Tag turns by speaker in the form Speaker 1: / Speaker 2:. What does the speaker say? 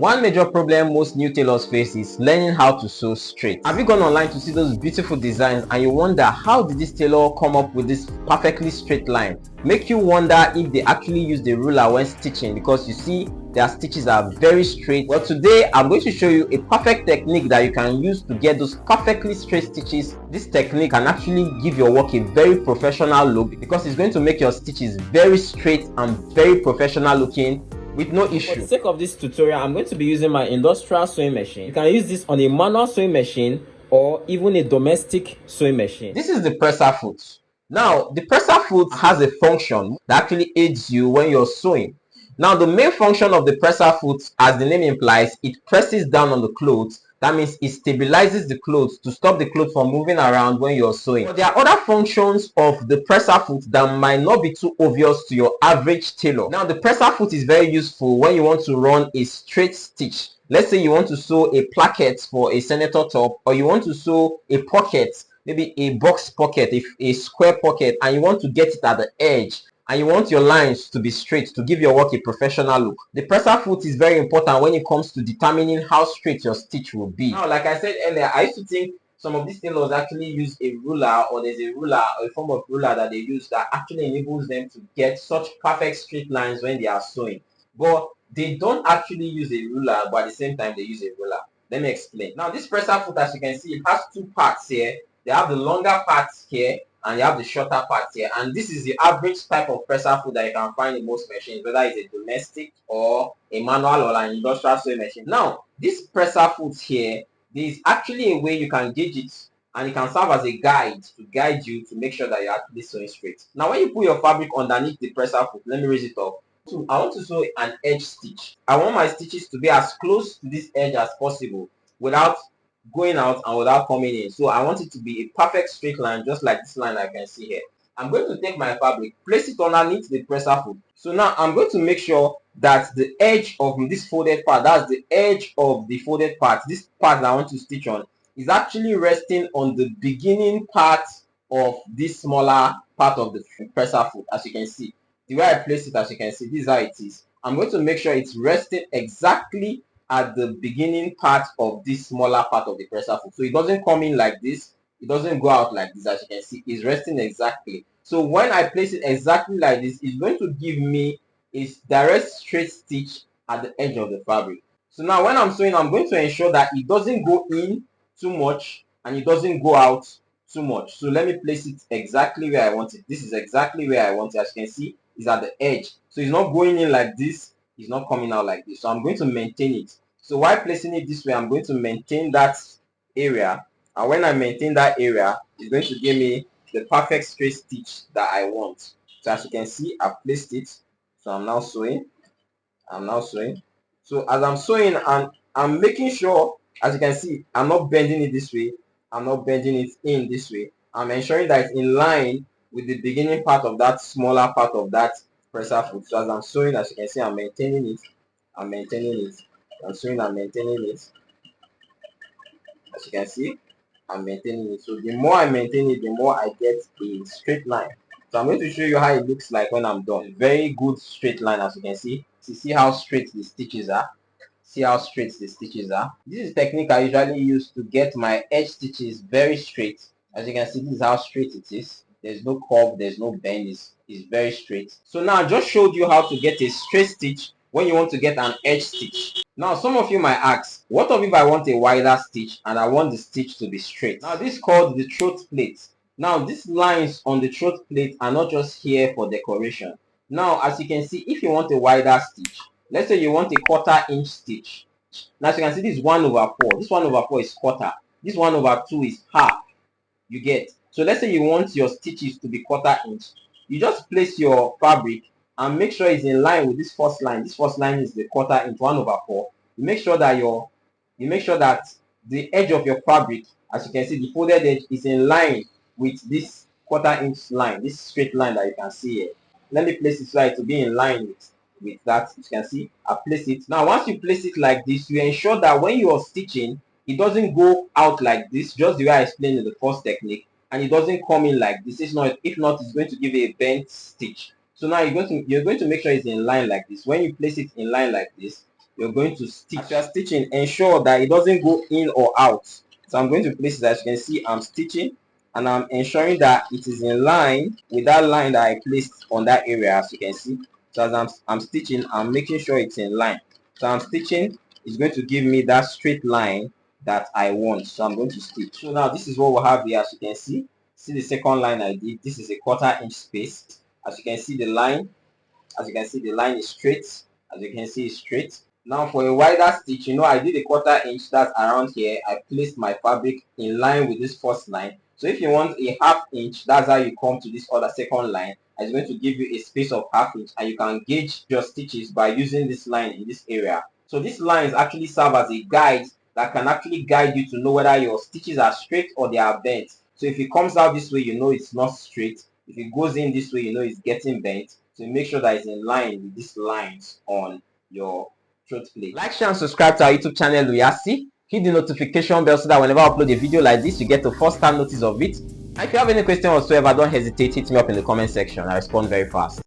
Speaker 1: One major problem most new tailors face is learning how to sew straight. Have you gone online to see those beautiful designs and you wonder how did this tailor come up with this perfectly straight line? Make you wonder if they actually use the ruler when stitching, because you see their stitches are very straight. Well, today I'm going to show you a perfect technique that you can use to get those perfectly straight stitches. This technique can actually give your work a very professional look because it's going to make your stitches very straight and very professional looking with no issue. For the sake of this tutorial, I'm going to be using my industrial sewing machine. You can use this on a manual sewing machine or even a domestic sewing machine. This is the presser foot. Now, the presser foot has a function that actually aids you when you're sewing. Now, the main function of the presser foot, as the name implies, it presses down on the clothes. That means it stabilizes the clothes to stop the clothes from moving around when you're sewing. But there are other functions of the presser foot that might not be too obvious to your average tailor. Now, the presser foot is very useful when you want to run a straight stitch. Let's say you want to sew a placket for a senator top, or you want to sew a pocket, maybe a box pocket, a square pocket, and you want to get it at the edge, and you want your lines to be straight to give your work a professional look. The presser foot is very important when it comes to determining how straight your stitch will be. Now, like I said earlier, I used to think some of these tailors actually use a ruler, or there's a ruler or a form of ruler that they use that actually enables them to get such perfect straight lines when they are sewing. But they don't actually use a ruler, but at the same time they use a ruler. Let me explain. Now, this presser foot, as you can see, it has two parts here. They have the longer parts here and you have the shorter parts here, and this is the average type of presser foot that you can find in most machines, whether it's a domestic or a manual or an industrial sewing machine. Now, this presser foot here, there is actually a way you can gauge it, and it can serve as a guide to guide you to make sure that you're actually sewing straight. Now, when you put your fabric underneath the presser foot, let me raise it up. So I want to sew an edge stitch. I want my stitches to be as close to this edge as possible without going out and without coming in. So I want it to be a perfect straight line, just like this line I can see here. I'm going to take my fabric, place it underneath the presser foot. So now I'm going to make sure that the edge of this folded part, that's the edge of the folded part, this part that I want to stitch on, is actually resting on the beginning part of this smaller part of the presser foot. As you can see, the way I place it, as you can see, this is how it is. I'm going to make sure it's resting exactly at the beginning part of this smaller part of the presser foot. So it doesn't come in like this, it doesn't go out like this. As you can see, it's resting exactly. So when I place it exactly like this, it's going to give me a direct straight stitch at the edge of the fabric. So now when I'm sewing, I'm going to ensure that it doesn't go in too much and it doesn't go out too much. So let me place it exactly where I want it. This is exactly where I want it. As you can see, it's at the edge. So it's not going in like this, it's not coming out like this. So I'm going to maintain it. So while placing it this way, I'm going to maintain that area, and when I maintain that area, it's going to give me the perfect straight stitch that I want. So as you can see, I've placed it. So I'm now sewing. So as I'm sewing, and I'm making sure, as you can see, I'm not bending it this way, I'm not bending it in this way. I'm ensuring that it's in line with the beginning part of that smaller part of that presser foot. So as I'm sewing, as you can see, I'm maintaining it, I'm sewing, I'm maintaining it. As you can see, I'm maintaining it. So the more I maintain it, the more I get a straight line. So I'm going to show you how it looks like when I'm done. Very good straight line, as you can see. See how straight the stitches are. See how straight the stitches are. This is technique I usually use to get my edge stitches very straight. As you can see, this is how straight it is. There's no curve, there's no bend, it's very straight. So now I just showed you how to get a straight stitch when you want to get an edge stitch. Now some of you might ask, what if I want a wider stitch and I want the stitch to be straight? Now this is called the throat plate. Now these lines on the throat plate are not just here for decoration. Now as you can see, if you want a wider stitch, let's say you want a 1/4 inch stitch. Now as you can see, this is 1/4. This 1/4 is quarter. This 1/2 is half. You get. So let's say you want your stitches to be 1/4 inch. You just place your fabric and make sure it's in line with this first line. This first line is the 1/4 inch, 1/4. You make sure that the edge of your fabric, as you can see, the folded edge is in line with this 1/4 inch line, this straight line that you can see here. Let me place it so it to be in line with that. You can see I place it. Now once you place it like this, you ensure that when you are stitching, it doesn't go out like this, just the way I explained in the first technique, and it doesn't come in like this. If not, it's going to give you a bent stitch. So now you're going to make sure it's in line like this. When you place it in line like this, you're going to stitch. As you are stitching, ensure that it doesn't go in or out. So I'm going to place it. As you can see, I'm stitching and I'm ensuring that it is in line with that line that I placed on that area. As you can see, so as I'm stitching, I'm making sure it's in line. So I'm stitching, it's going to give me that straight line that I want. So I'm going to stitch. So now this is what we have here. As you can see the second line I did. This is a 1/4 inch space. As you can see the line, is straight. As you can see, it's straight. Now for a wider stitch, I did a 1/4 inch, that's around here. I placed my fabric in line with this first line. So if you want a 1/2 inch, that's how you come to this other second line. It's going to give you a space of 1/2 inch, and you can gauge your stitches by using this line in this area. So these lines actually serve as a guide that can actually guide you to know whether your stitches are straight or they are bent. So if it comes out this way, it's not straight. If it goes in this way, it's getting bent. So make sure that it's in line with these lines on your throat plate. Like, share, and subscribe to our YouTube channel, Luyasi. Hit the notification bell so that whenever I upload a video like this, you get the first time notice of it. And if you have any question whatsoever, don't hesitate, hit me up in the comment section. I respond very fast.